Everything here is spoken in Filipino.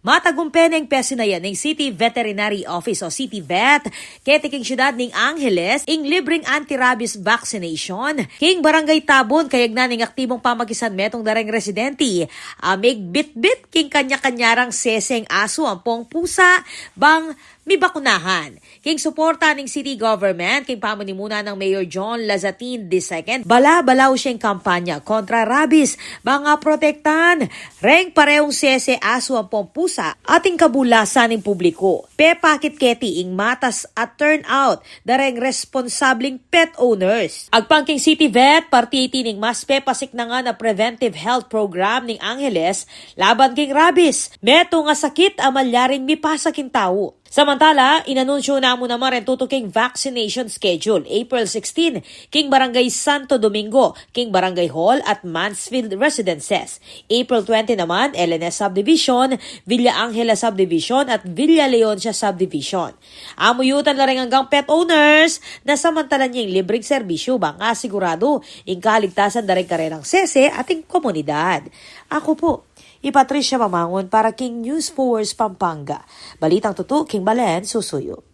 Matagumpeneng pesinayan ng City Veterinary Office o City Vet, ketiking syudad ng Angeles, ing libreng anti-rabies vaccination. King Barangay Tabon, kayag na ning aktibong pamagisan metong dareng residente. Amig bit-bit king kanya-kanyarang seseng aso ang pong pusa, bang may bakunahan. King suporta ng city government, king pamunimuna ng Mayor John Lazatin II, bala-balaw siyang kampanya kontra rabies, mga protektan. Reng parehong sese aso ang pong pusa, ating kabulasan ng publiko. Pepakit keti ing matas at turnout, dareng responsabling pet owners. Agpangking City Vet, partiti ning mas pepasik na nga na preventive health program ng Angeles, laban king rabies. Meto nga sakit amalyaring mipasakin tao. Samantala, inanunsyo na mo naman rin tutuking vaccination schedule April 16, King Barangay Santo Domingo, King Barangay Hall at Mansfield Residences. April 20 naman, LNS Subdivision, Villa Angela Subdivision at Villa Leoncia Subdivision. Amuyutan na rin hanggang pet owners na samantalan niyang libreng serbisyo ba nga sigurado ing kaligtasan na rin karerang sese ating komunidad. Ako po, Patricia Mamangon para King News Force Pampanga. Balitang tutu, King Balen, susuyo.